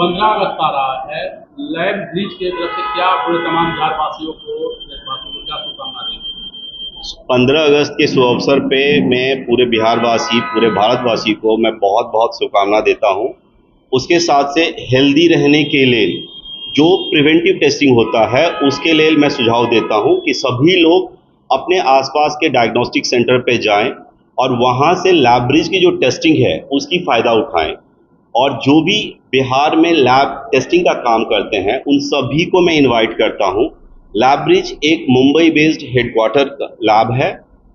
15 अगस्त आ रहा है, lab bridge की तरफ से क्या पूरे तमाम बिहारवासियों को देशवासियों को क्या शुभकामना देंगे? 15 अगस्त के शुभ अवसर पे मैं पूरे बिहारवासी, पूरे भारतवासी को मैं बहुत बहुत शुभकामना देता हूँ। उसके साथ से हेल्दी रहने के लिए जो प्रिवेंटिव टेस्टिंग होता है उसके लिए मैं सुझाव देता हूँ कि सभी लोग अपने आसपास के डायग्नोस्टिक सेंटर पे जाएं और वहाँ से लैब ब्रिज की जो टेस्टिंग है उसकी फ़ायदा उठाएं। और जो भी बिहार में लैब टेस्टिंग का काम करते हैं उन सभी को मैं इनवाइट करता हूँ। लैब ब्रिज एक मुंबई बेस्ड हेडक्वार्टर लैब है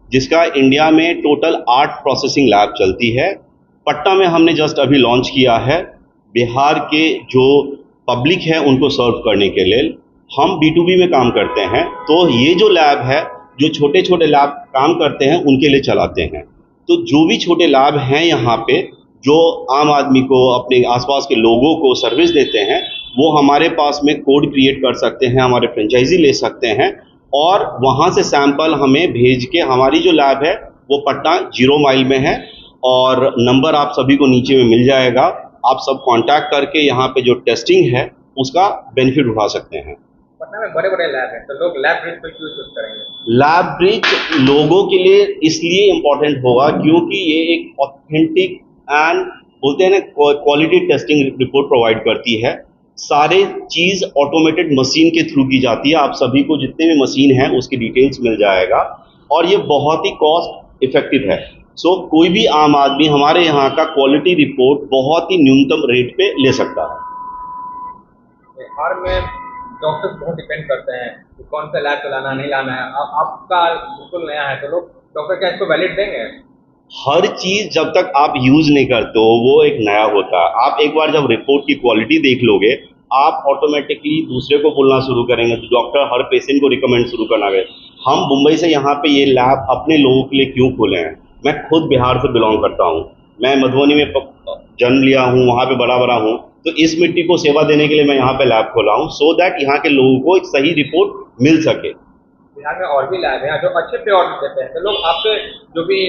जिसका इंडिया में टोटल 8 प्रोसेसिंग लैब चलती है। पटना में हमने जस्ट अभी लॉन्च किया है। बिहार के जो पब्लिक है उनको सर्व करने के लिए हम B2B में काम करते हैं, तो ये जो लैब है जो छोटे छोटे लैब काम करते हैं उनके लिए चलाते हैं। तो जो भी छोटे लैब हैं यहाँ पे जो आम आदमी को, अपने आसपास के लोगों को सर्विस देते हैं, वो हमारे पास में कोड क्रिएट कर सकते हैं, हमारे फ्रेंचाइजी ले सकते हैं और वहाँ से सैंपल हमें भेज के, हमारी जो लैब है वो पटना 0 माइल में है और नंबर आप सभी को नीचे में मिल जाएगा। आप सब कांटेक्ट करके यहाँ पे जो टेस्टिंग है उसका बेनिफिट उठा सकते हैं। पटना में बड़े बड़े लैब हैं तो लोग लैब ब्रिज को क्यों यूज करेंगे? लैब ब्रिज लोगों के लिए इसलिए इम्पोर्टेंट होगा क्योंकि ये एक ऑथेंटिक एंड बोलते हैं ना क्वालिटी टेस्टिंग रिपोर्ट प्रोवाइड करती है। सारे चीज़ ऑटोमेटेड मशीन के थ्रू की जाती है। आप सभी को जितने भी मशीन हैं उसकी डिटेल्स मिल जाएगा और ये बहुत ही कॉस्ट इफेक्टिव है। सो कोई भी आम आदमी हमारे यहाँ का क्वालिटी रिपोर्ट बहुत ही न्यूनतम रेट पे ले सकता है। बिहार में डॉक्टर्स बहुत डिपेंड करते हैं कि कौन सा लैब चलाना नहीं लाना है। आपका बिल्कुल नया है तो लोग डॉक्टर क्या इसको वैलिड देंगे? हर चीज़ जब तक आप यूज़ नहीं करते हो वो एक नया होता है। आप एक बार जब रिपोर्ट की क्वालिटी देख लोगे आप ऑटोमेटिकली दूसरे को बोलना शुरू करेंगे, तो डॉक्टर हर पेशेंट को रिकमेंड शुरू करना है। हम मुंबई से यहाँ पे ये लैब अपने लोगों के लिए क्यों खोले हैं? मैं खुद बिहार से बिलोंग करता हूँ, मैं मधुबनी में जन्म लिया हूँ, वहाँ पे बड़ा हूँ, तो इस मिट्टी को सेवा देने के लिए मैं यहाँ पे लैब खोला हूँ सो दैट यहाँ के लोगों को एक सही रिपोर्ट मिल सके। बिहार में और भी लैब हैं जो अच्छे पे ऑर्डर देते हैं, तो लोग आपसे जो भी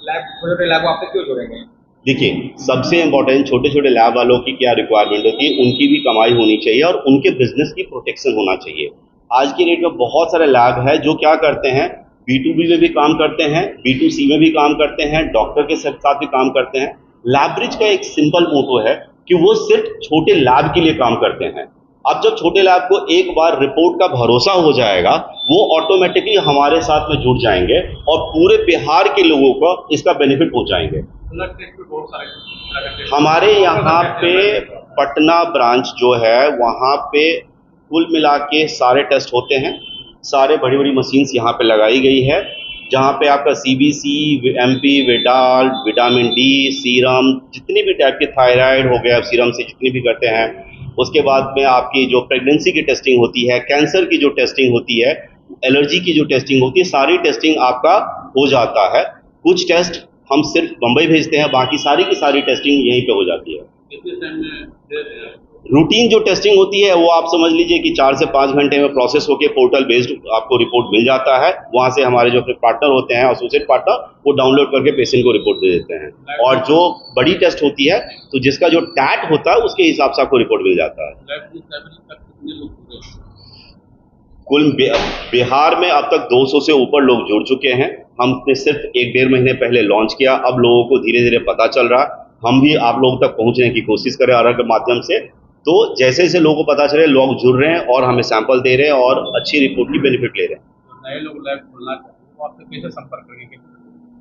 लैब छोटे लैब आपसे क्यों जुड़ेंगे? देखिए, सबसे इम्पोर्टेंट छोटे छोटे लैब वालों की क्या रिक्वायरमेंट होती है, उनकी भी कमाई होनी चाहिए और उनके बिजनेस की प्रोटेक्शन होना चाहिए। आज की डेट में बहुत सारे लैब है जो क्या करते हैं, B2B में भी काम करते हैं, B2C में भी काम करते हैं, डॉक्टर के साथ भी काम करते हैं। लैब ब्रिज का एक सिंपल मोटो है कि वो सिर्फ छोटे लैब के लिए काम करते हैं। अब जब छोटे लैब को एक बार रिपोर्ट का भरोसा हो जाएगा वो ऑटोमेटिकली हमारे साथ में जुड़ जाएंगे और पूरे बिहार के लोगों को इसका बेनिफिट पहुंचाएंगे। हमारे यहाँ पे पटना ब्रांच जो है वहाँ पे कुल मिला के सारे टेस्ट होते हैं। सारे बड़ी बड़ी मशीन्स यहाँ पे लगाई गई है जहाँ पे आपका CBC, MP, Widal, vitamin D, serum, जितनी भी टाइप के थायराइड हो गया सीरम से जितनी भी करते हैं। उसके बाद में आपकी जो प्रेगनेंसी की टेस्टिंग होती है, कैंसर की जो टेस्टिंग होती है, एलर्जी की जो टेस्टिंग होती है, सारी टेस्टिंग आपका हो जाता है। कुछ टेस्ट हम सिर्फ मुंबई भेजते हैं, बाकी सारी की सारी टेस्टिंग यहीं पे हो जाती है। रूटीन जो टेस्टिंग होती है वो आप समझ लीजिए कि 4 से 5 घंटे में प्रोसेस होकर पोर्टल बेस्ड आपको रिपोर्ट मिल जाता है। वहाँ से हमारे जो पार्टनर होते हैं, एसोसिएट पार्टनर, वो डाउनलोड करके पेशेंट को रिपोर्ट दे देते हैं। और जो बड़ी टेस्ट होती है तो जिसका जो टैट होता है उसके हिसाब से आपको रिपोर्ट मिल जाता है। कुल बिहार में अब तक 200 से ऊपर लोग जुड़ चुके हैं। हमने सिर्फ 1-1.5 महीने पहले लॉन्च किया, अब लोगों को धीरे धीरे पता चल रहा है। हम भी आप लोगों तक पहुँचने की कोशिश करें अलग के माध्यम से। तो जैसे जैसे लोगों को पता चले लोग जुड़ रहे हैं और हमें सैंपल दे रहे हैं और अच्छी रिपोर्ट की बेनिफिट ले रहे हैं। नए लोग लैब खोलना चाहते हैं तो आपसे कैसे संपर्क करेंगे?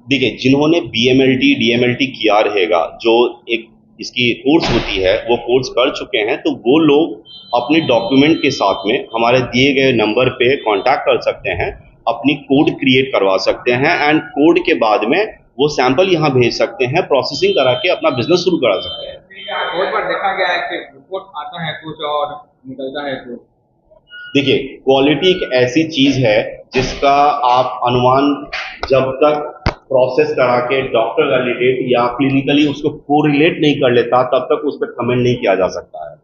देखिए, जिन्होंने BMLT, DMLT किया रहेगा, जो एक इसकी कोर्स होती है वो कोर्स कर चुके हैं, तो वो लोग अपने डॉक्यूमेंट के साथ में हमारे दिए गए नंबर पे कांटेक्ट कर सकते हैं, अपनी कोड क्रिएट करवा सकते हैं एंड कोड के बाद में वो सैंपल यहाँ भेज सकते हैं, प्रोसेसिंग करा के अपना बिजनेस शुरू करा सकते हैं। बहुत बार देखा गया है कि रिपोर्ट आता है कुछ और निकलता है कुछ। देखिए, क्वालिटी एक ऐसी चीज है जिसका आप अनुमान जब तक प्रोसेस करा के डॉक्टर वैलिडेट या क्लिनिकली उसको कोरिलेट नहीं कर लेता तब तक उस पर कमेंट नहीं किया जा सकता है।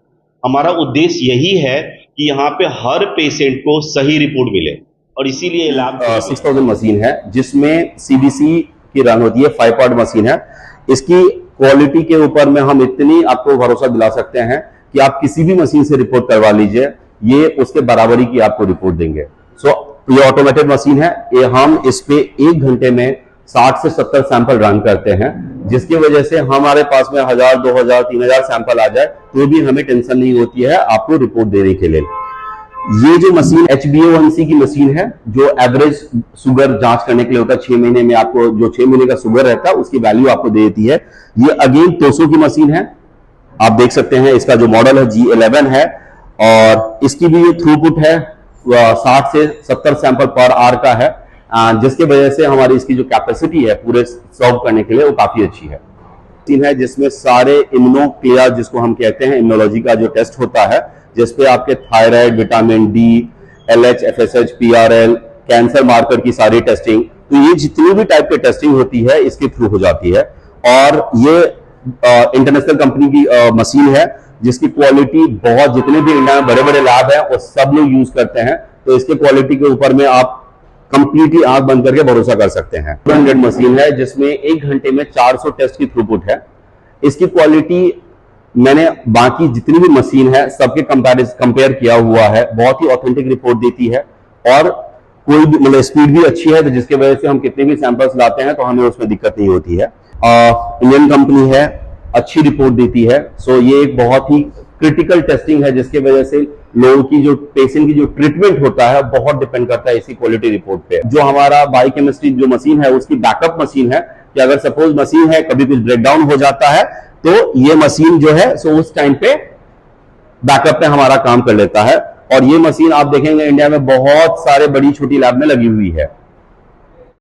हमारा उद्देश्य यही है कि यहाँ पे हर पेशेंट को सही रिपोर्ट मिले और इसीलिए लैब 6000 मशीन है जिसमें CBC की रन होती है, 5 पार्ट मशीन है। इसकी क्वालिटी के ऊपर में हम इतनी आपको भरोसा दिला सकते हैं कि आप किसी भी मशीन से रिपोर्ट करवा लीजिए, ये उसके बराबरी की आपको रिपोर्ट देंगे। ये ऑटोमेटेड मशीन है, ये हम इस पे 1 घंटे में 60 से 70 सैंपल रन करते हैं, जिसकी वजह से हमारे पास में 1000, 2000, 3000 सैंपल आ जाए तो भी हमें टेंशन नहीं होती है आपको रिपोर्ट देने के लिए। ये जो मशीन HbA1c की मशीन है, जो एवरेज शुगर जांच करने के लिए होता है, 6 महीने में आपको जो 6 महीने का शुगर रहता है उसकी वैल्यू आपको दे देती है। ये अगेन 200 की मशीन है, आप देख सकते हैं। इसका जो मॉडल है G11 है, और इसकी भी ये थ्रूपुट है 60 से 70 सैंपल पर आवर का है, जिसकी वजह से हमारी इसकी जो कैपेसिटी है पूरे सर्व करने के लिए वो काफी अच्छी है। मशीन है जिसमें सारे इम्यूनो क्लियर, जिसको हम कहते हैं इम्यूनोलॉजी का जो टेस्ट होता है, जिसपे आपके thyroid, vitamin D, LH, FSH, PRL, cancer marker की सारी टेस्टिंग, तो ये जितनी भी टाइप की टेस्टिंग होती है इसके थ्रू हो जाती है। और ये इंटरनेशनल कंपनी की मशीन है, जिसकी क्वालिटी बहुत, जितने भी इंडिया में बड़े बड़े लैब है वो सब लोग यूज करते हैं, तो इसके क्वालिटी के ऊपर में आप कंप्लीटली आंख बंद करके भरोसा कर सकते हैं। 200 मशीन है जिसमें 1 घंटे में 400 टेस्ट की थ्रूपुट है। इसकी क्वालिटी मैंने बाकी जितनी भी मशीन है सबके कंपेयर किया हुआ है, बहुत ही ऑथेंटिक रिपोर्ट देती है, और कोई भी मतलब स्पीड भी अच्छी है, तो जिसकी वजह से हम कितने भी सैंपल्स लाते हैं तो हमें उसमें दिक्कत नहीं होती है। इंडियन कंपनी है, अच्छी रिपोर्ट देती है। सो ये एक बहुत ही क्रिटिकल टेस्टिंग है, जिसकी वजह से लोगों की जो पेशेंट की जो ट्रीटमेंट होता है बहुत डिपेंड करता है इसी क्वालिटी रिपोर्ट पे। जो हमारा बायोकेमिस्ट्री जो मशीन है उसकी बैकअप मशीन है, कि अगर सपोज मशीन है कभी कुछ ब्रेकडाउन हो जाता है तो ये मशीन जो है सो उस टाइम पे बैकअप पे हमारा काम कर लेता है। और ये मशीन आप देखेंगे इंडिया में बहुत सारे बड़ी छोटी लैब में लगी हुई है।